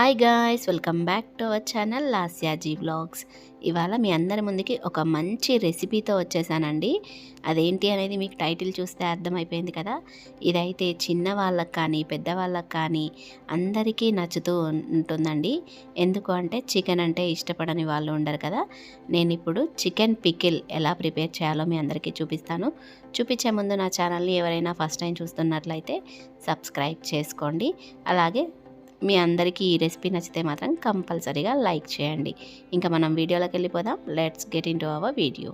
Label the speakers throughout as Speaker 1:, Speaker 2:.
Speaker 1: Hi guys, welcome back to our channel Lasya ji vlogs. ఇవాళ మీ అందరి ముందుకి ఒక మంచి రెసిపీతో వచ్చేసానండి. అదేంటి అనేది మీకు టైటిల్ చూస్తే అర్థమైపోయింది కదా. ఇదైతే చిన్న వాళ్ళకి కానీ పెద్దవాళ్ళకి కానీ అందరికీ నచ్చుతూ ఉంటుందండి. ఎందుకు అంటే చికెన్ అంటే ఇష్టపడని వాళ్ళు ఉండరు కదా. నేను ఇప్పుడు చికెన్ పికిల్ ఎలా ప్రిపేర్ చేయాలో మీ అందరికీ చూపిస్తాను. చూపించే ముందు నా ఛానల్ని ఎవరైనా ఫస్ట్ టైం చూస్తున్నట్లయితే సబ్స్క్రైబ్ చేసుకోండి. అలాగే మీ అందరికీ ఈ రెసిపీ నచ్చితే మాత్రం కంపల్సరీగా లైక్ చేయండి. ఇంకా మనం వీడియోలోకి వెళ్ళిపోదాం. Let's get in to our video.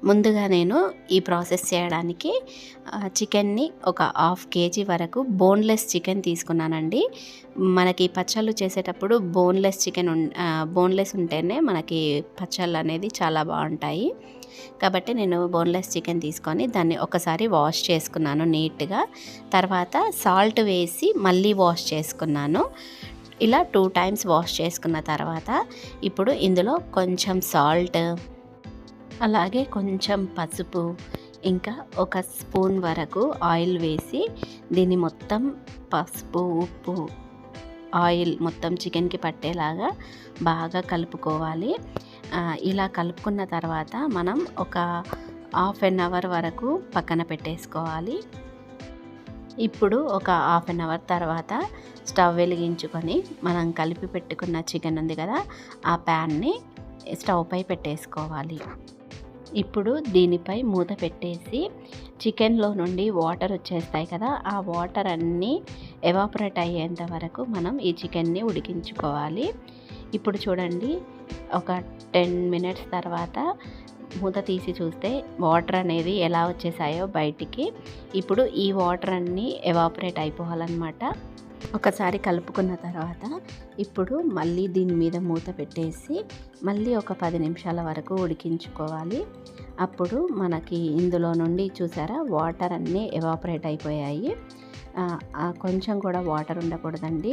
Speaker 1: ముందుగా నేను ఈ ప్రాసెస్ చేయడానికి చికెన్ని ఒక 1/2 kg వరకు బోన్లెస్ చికెన్ తీసుకున్నానండి. మనకి పచ్చళ్ళు చేసేటప్పుడు బోన్లెస్ ఉంటేనే మనకి పచ్చళ్ళు అనేది చాలా బాగుంటాయి. కాబట్టి నేను బోన్లెస్ చికెన్ తీసుకొని దాన్ని ఒకసారి వాష్ చేసుకున్నాను నీట్గా. తర్వాత సాల్ట్ వేసి మళ్ళీ వాష్ చేసుకున్నాను. ఇలా 2 times వాష్ చేసుకున్న తర్వాత ఇప్పుడు ఇందులో కొంచెం సాల్ట్, అలాగే కొంచెం పసుపు, ఇంకా 1 స్పూన్ వరకు ఆయిల్ వేసి దీన్ని మొత్తం పసుపు, ఉప్పు, ఆయిల్ మొత్తం చికెన్కి పట్టేలాగా బాగా కలుపుకోవాలి. ఇలా కలుపుకున్న తర్వాత మనం ఒక 1/2 hour వరకు పక్కన పెట్టేసుకోవాలి. ఇప్పుడు ఒక 1/2 hour తర్వాత స్టవ్ వెలిగించుకొని మనం కలిపి పెట్టుకున్న చికెన్ ఉంది కదా, ఆ ప్యాన్ని స్టవ్ పై పెట్టేసుకోవాలి. ఇప్పుడు దీనిపై మూత పెట్టేసి చికెన్లో నుండి వాటర్ వచ్చేస్తాయి కదా, ఆ వాటర్ అన్నీ ఎవాపరేట్ అయ్యేంత వరకు మనం ఈ చికెన్ని ఉడికించుకోవాలి. ఇప్పుడు చూడండి, ఒక 10 minutes తర్వాత మూత తీసి చూస్తే వాటర్ అనేది ఎలా వచ్చేసాయో బయటికి. ఇప్పుడు ఈ వాటర్ అన్నీ ఎవాపరేట్ అయిపోవాలన్నమాట. ఒకసారి కలుపుకున్న తర్వాత ఇప్పుడు మళ్ళీ దీని మీద మూత పెట్టేసి మళ్ళీ ఒక 10 నిమిషాల వరకు ఉడికించుకోవాలి. అప్పుడు మనకి ఇందులో నుండి చూసారా వాటర్ అన్నీ ఎవాపరేట్ అయిపోయాయి. కొంచెం కూడా వాటర్ ఉండకూడదండి,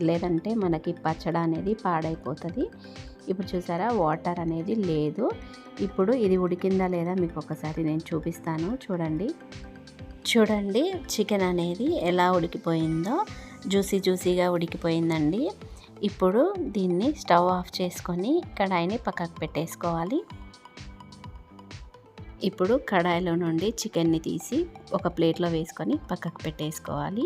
Speaker 1: లేదంటే మనకి పచ్చడి అనేది పాడైపోతుంది. ఇప్పుడు చూసారా వాటర్ అనేది లేదు. ఇప్పుడు ఇది ఉడికిందా లేదా మీకు ఒకసారి నేను చూపిస్తాను. చూడండి చికెన్ అనేది ఎలా ఉడికిపోయిందో, జ్యూసీగా ఉడికిపోయిందండి. ఇప్పుడు దీన్ని స్టవ్ ఆఫ్ చేసుకొని కడాయిని పక్కకు పెట్టేసుకోవాలి. ఇప్పుడు కడాయిలో నుండి చికెన్ని తీసి ఒక ప్లేట్లో వేసుకొని పక్కకు పెట్టేసుకోవాలి.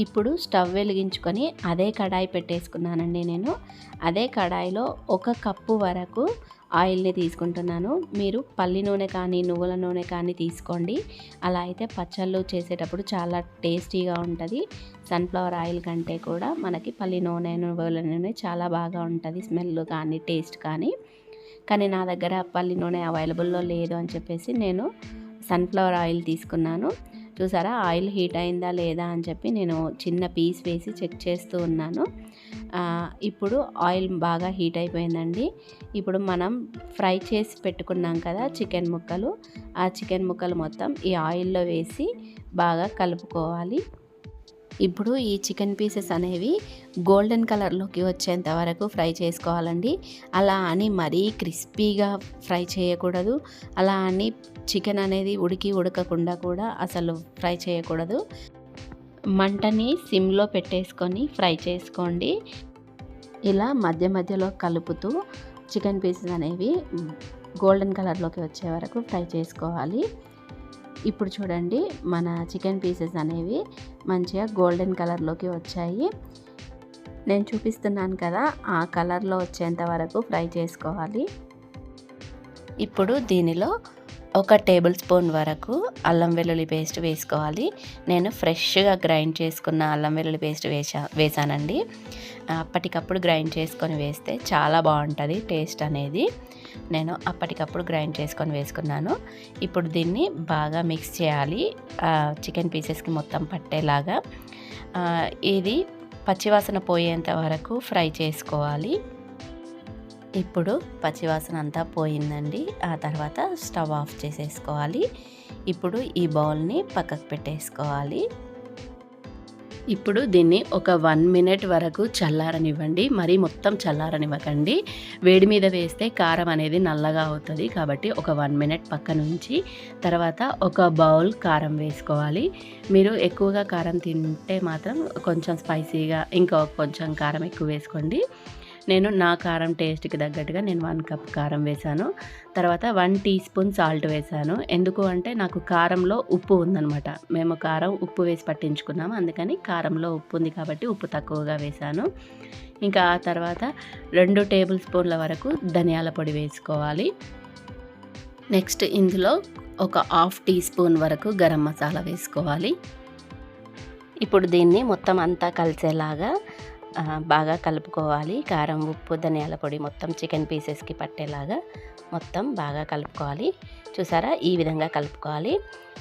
Speaker 1: ఇప్పుడు స్టవ్ వెలిగించుకొని అదే కడాయి పెట్టేసుకున్నానండి. నేను అదే కడాయిలో 1 కప్పు వరకు ఆయిల్ని తీసుకుంటున్నాను. మీరు పల్లి నూనె కానీ నువ్వుల నూనె కానీ తీసుకోండి. అలా అయితే పచ్చళ్ళు చేసేటప్పుడు చాలా టేస్టీగా ఉంటుంది. సన్ఫ్లవర్ ఆయిల్ కంటే కూడా మనకి పల్లి నూనె, నువ్వుల నూనె చాలా బాగా ఉంటుంది, స్మెల్ కానీ టేస్ట్ కానీ. నా దగ్గర పల్లి నూనె అవైలబుల్లో లేదు అని చెప్పేసి నేను సన్ఫ్లవర్ ఆయిల్ తీసుకున్నాను. చూసారా ఆయిల్ హీట్ అయిందా లేదా అని చెప్పి నేను చిన్న పీస్ వేసి చెక్ చేస్తూ ఉన్నాను. ఇప్పుడు ఆయిల్ బాగా హీట్ అయిపోయిందండి. ఇప్పుడు మనం ఫ్రై చేసి పెట్టుకున్నాం కదా చికెన్ ముక్కలు, ఆ చికెన్ ముక్కలు మొత్తం ఈ ఆయిల్లో వేసి బాగా కలుపుకోవాలి. ఇప్పుడు ఈ చికెన్ పీసెస్ అనేవి గోల్డెన్ కలర్లోకి వచ్చేంత వరకు ఫ్రై చేసుకోవాలండి. అలా అని మరీ క్రిస్పీగా ఫ్రై చేయకూడదు, అలా అని చికెన్ అనేది ఉడకకుండా కూడా అసలు ఫ్రై చేయకూడదు. మంటని సిమ్లో పెట్టేసుకొని ఫ్రై చేసుకోండి. ఇలా మధ్యలో కలుపుతూ చికెన్ పీసెస్ అనేవి గోల్డెన్ కలర్లోకి వచ్చే వరకు ఫ్రై చేసుకోవాలి. ఇప్పుడు చూడండి, మన చికెన్ పీసెస్ అనేవి మంచిగా గోల్డెన్ కలర్లోకి వచ్చాయి. నేను చూపిస్తున్నాను కదా, ఆ కలర్లో వచ్చేంత వరకు ఫ్రై చేసుకోవాలి. ఇప్పుడు దీనిలో 1 టేబుల్ స్పూన్ వరకు అల్లం వెల్లుల్లి పేస్ట్ వేసుకోవాలి. నేను ఫ్రెష్గా గ్రైండ్ చేసుకున్న అల్లం వెల్లుల్లి పేస్ట్ వేసానండి. అప్పటికప్పుడు గ్రైండ్ చేసుకొని వేస్తే చాలా బాగుంటుంది టేస్ట్ అనేది. నేను అప్పటికప్పుడు గ్రైండ్ చేసుకొని వేసుకున్నాను. ఇప్పుడు దీన్ని బాగా మిక్స్ చేయాలి చికెన్ పీసెస్కి మొత్తం పట్టేలాగా. ఇది పచ్చివాసన పోయేంత వరకు ఫ్రై చేసుకోవాలి. ఇప్పుడు పచ్చివాసన అంతా పోయిందండి. ఆ తర్వాత స్టవ్ ఆఫ్ చేసేసుకోవాలి. ఇప్పుడు ఈ బౌల్ని పక్కకు పెట్టేసుకోవాలి.
Speaker 2: ఇప్పుడు దీన్ని ఒక 1 మినిట్ వరకు చల్లారనివ్వండి. మరీ మొత్తం చల్లారనివ్వకండి. వేడి మీద వేస్తే కారం అనేది నల్లగా అవుతుంది. కాబట్టి ఒక 1 మినిట్ పక్కనుంచి తర్వాత ఒక బౌల్ కారం వేసుకోవాలి. మీరు ఎక్కువగా కారం తింటే మాత్రం కొంచెం స్పైసీగా ఇంకా కొంచెం కారం ఎక్కువ వేసుకోండి. నేను నా కారం టేస్ట్కి తగ్గట్టుగా నేను 1 కప్ కారం వేశాను. తర్వాత 1 టీ స్పూన్ సాల్ట్ వేశాను. ఎందుకు అంటే నాకు కారంలో ఉప్పు ఉందనమాట. మేము కారం ఉప్పు వేసి పట్టించుకున్నాము. అందుకని కారంలో ఉప్పు ఉంది కాబట్టి ఉప్పు తక్కువగా వేశాను. ఇంకా ఆ తర్వాత 2 టేబుల్ స్పూన్ల వరకు ధనియాల పొడి వేసుకోవాలి. నెక్స్ట్ ఇందులో ఒక హాఫ్ టీ స్పూన్ వరకు గరం మసాలా వేసుకోవాలి. ఇప్పుడు దీన్ని మొత్తం అంతా కలిసేలాగా బాగా కలుపుకోవాలి. కారం, ఉప్పు, ధనియాల పొడి మొత్తం చికెన్ పీసెస్కి పట్టేలాగా మొత్తం బాగా కలుపుకోవాలి. చూసారా, ఈ విధంగా కలుపుకోవాలి.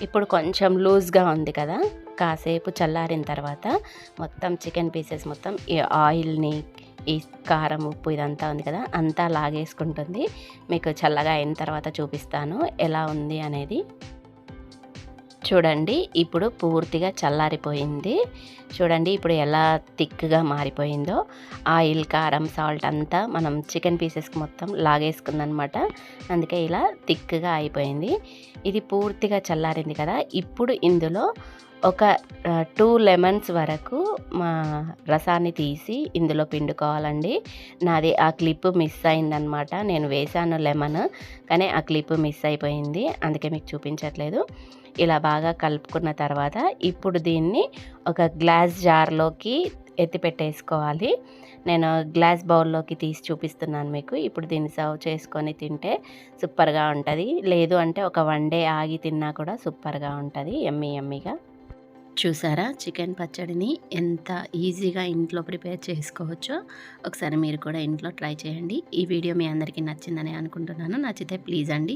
Speaker 2: ఇప్పుడు కొంచెం లూజ్గా ఉంది కదా, కాసేపు చల్లారిన తర్వాత మొత్తం చికెన్ పీసెస్ మొత్తం ఈ ఆయిల్ని, ఈ కారం, ఉప్పు ఇదంతా ఉంది కదా అంతా లాగేసుకుంటుంది. మీకు చల్లగా అయిన తర్వాత చూపిస్తాను ఎలా ఉంది అనేది. చూడండి, ఇప్పుడు పూర్తిగా చల్లారిపోయింది. చూడండి ఇప్పుడు ఎలా థిక్గా మారిపోయిందో. ఆయిల్, కారం, సాల్ట్ అంతా మనం చికెన్ పీసెస్కి మొత్తం లాగేసుకుందనమాట. అందుకే ఇలా థిక్గా అయిపోయింది. ఇది పూర్తిగా చల్లారింది కదా. ఇప్పుడు ఇందులో ఒక 2 లెమన్స్ వరకు రసాన్ని తీసి ఇందులో పిండుకోవాలండి. నాది ఆ క్లిప్ మిస్ అయిందనమాట. నేను వేసాను లెమన్, కానీ ఆ క్లిప్ మిస్ అయిపోయింది. అందుకే మీకు చూపించట్లేదు. ఇలా బాగా కలుపుకున్న తర్వాత ఇప్పుడు దీన్ని ఒక గ్లాస్ జార్లోకి ఎత్తి పెట్టేసుకోవాలి. నేను గ్లాస్ బౌల్లోకి తీసి చూపిస్తున్నాను మీకు. ఇప్పుడు దీన్ని సర్వ్ చేసుకొని తింటే సూపర్గా ఉంటుంది. లేదు అంటే ఒక 1 డే ఆగి తిన్నా కూడా సూపర్గా ఉంటుంది, యమ్మీ యమ్మీగా. చూసారా, చికెన్ పచ్చడిని ఎంత ఈజీగా ఇంట్లో ప్రిపేర్ చేసుకోవచ్చో. ఒకసారి మీరు కూడా ఇంట్లో ట్రై చేయండి. ఈ వీడియో మీ అందరికీ నచ్చిందని అనుకుంటున్నాను. నచ్చితే ప్లీజ్ అండి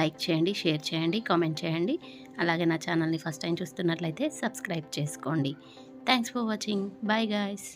Speaker 2: లైక్ చేయండి, షేర్ చేయండి, కామెంట్ చేయండి. అలాగే నా ఛానల్ని ఫస్ట్ టైం చూస్తున్నట్లయితే సబ్స్క్రైబ్ చేసుకోండి. Thanks for watching. Bye guys.